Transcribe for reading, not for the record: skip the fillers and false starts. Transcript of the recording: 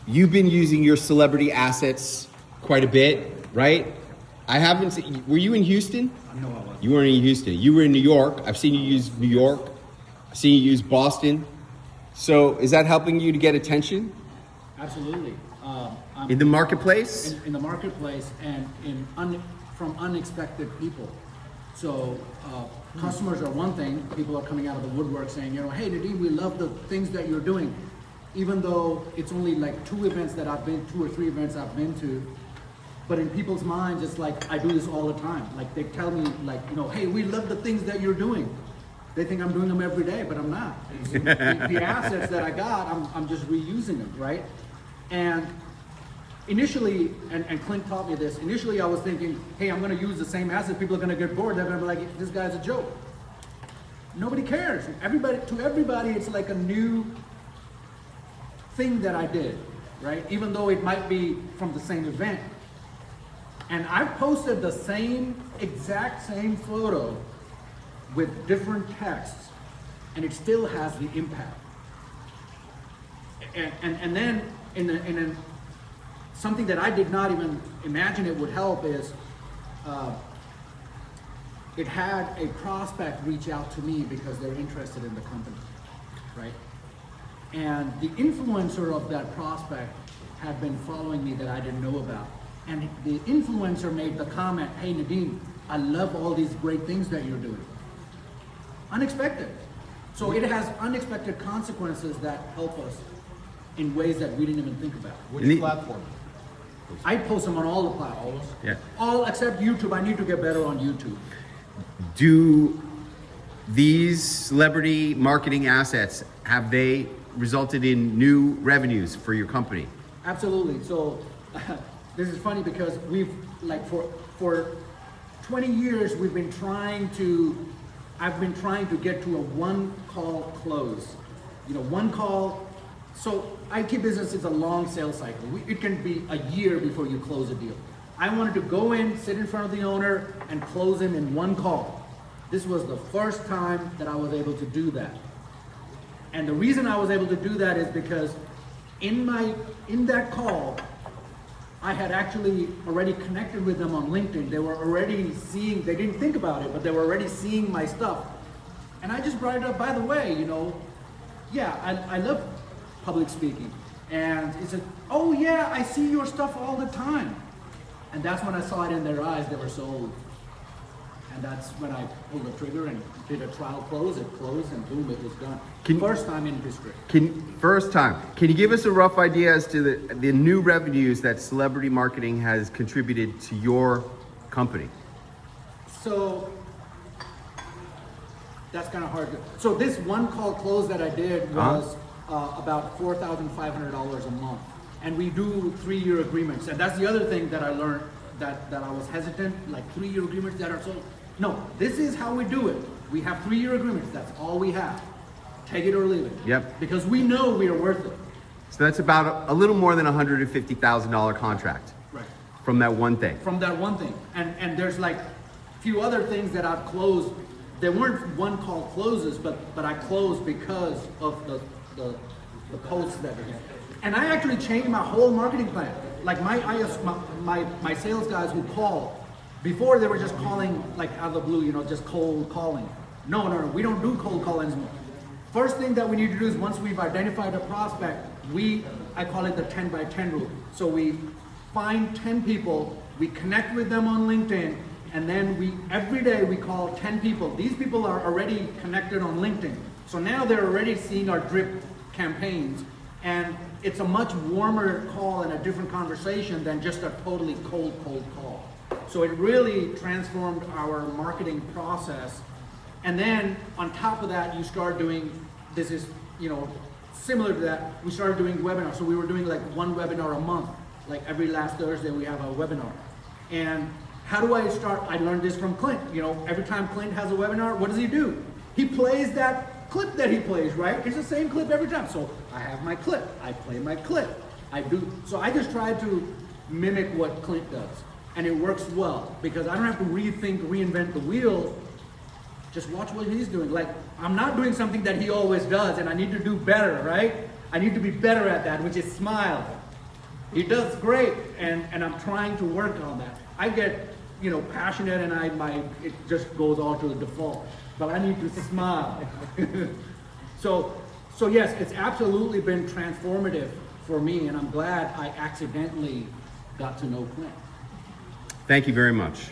you've been using your celebrity assets quite a bit, right? I haven't seen, were you in Houston? No, I wasn't. You weren't in Houston. You were in New York. I've seen you use New York. I've seen you use Boston. So is that helping you to get attention? Absolutely. In the marketplace? In the marketplace and from unexpected people. So customers are one thing. People are coming out of the woodwork saying, hey, Nadeem, we love the things that you're doing. Even though it's only like 2 or 3 events I've been to, but in people's minds, it's like, I do this all the time. Like they tell me like, hey, we love the things that you're doing. They think I'm doing them every day, but I'm not. The assets that I got, I'm just reusing them, right? And initially, and Clint taught me this, initially I was thinking, hey, I'm gonna use the same assets, people are gonna get bored, they're gonna be like, this guy's a joke. Nobody cares. To everybody, it's like a new thing that I did, right? Even though it might be from the same event. And I've posted the exact same photo with different texts, and it still has the impact. And then in something that I did not even imagine it would help is it had a prospect reach out to me because they're interested in the company, right? And the influencer of that prospect had been following me that I didn't know about. And the influencer made the comment, hey Nadeem, I love all these great things that you're doing. Unexpected. So it has unexpected consequences that help us in ways that we didn't even think about. Which platform? I post them on all the platforms. Yeah. All except YouTube. I need to get better on YouTube. Do these celebrity marketing assets, have they resulted in new revenues for your company? Absolutely. So this is funny because we've like for 20 years I've been trying to get to a one-call close. One call. So IT business is a long sales cycle. It can be a year before you close a deal. I wanted to go in, sit in front of the owner, and close him in one call. This was the first time that I was able to do that. And the reason I was able to do that is because in that call, I had actually already connected with them on LinkedIn. They were already seeing, they didn't think about it, but they were already seeing my stuff. And I just brought it up, by the way, I love public speaking. And he said, oh yeah, I see your stuff all the time. And that's when I saw it in their eyes, they were sold. And that's when I pulled the trigger and did a trial close, it closed, and boom, it was done. First time in history. First time. Can you give us a rough idea as to the new revenues that celebrity marketing has contributed to your company? So, that's kind of hard. So this one call close that I did was about $4,500 a month. And we do 3-year agreements. And that's the other thing that I learned that I was hesitant, like 3-year agreements that are so, no, this is how we do it. We have 3-year agreements, that's all we have. Take it or leave it. Yep. Because we know we are worth it. So that's about a little more than $150,000 contract. Right. From that one thing. From that one thing. And there's like a few other things that I've closed. They weren't one call closes, but I closed because of the posts that we had. And I actually changed my whole marketing plan. Like my sales guys who call, before they were just calling like out of the blue, just cold calling. No, we don't do cold calling anymore. First thing that we need to do is once we've identified a prospect, I call it the 10 by 10 rule. So we find 10 people, we connect with them on LinkedIn, and then every day we call 10 people. These people are already connected on LinkedIn. So now they're already seeing our drip campaigns, and it's a much warmer call and a different conversation than just a totally cold call. So it really transformed our marketing process. And then on top of that, you start doing, this is, similar to that, we started doing webinars. So we were doing like one webinar a month. Like every last Thursday we have a webinar. And how do I start? I learned this from Clint. Every time Clint has a webinar, what does he do? He plays that clip that he plays, right? It's the same clip every time. So I have my clip, I play my clip. So I just try to mimic what Clint does. And it works well because I don't have to reinvent the wheel. Just watch what he's doing. Like, I'm not doing something that he always does, and I need to do better, right? I need to be better at that, which is smile. He does great, and I'm trying to work on that. I get, passionate, and it just goes all to the default. But I need to smile. So yes, it's absolutely been transformative for me, and I'm glad I accidentally got to know Clint. Thank you very much.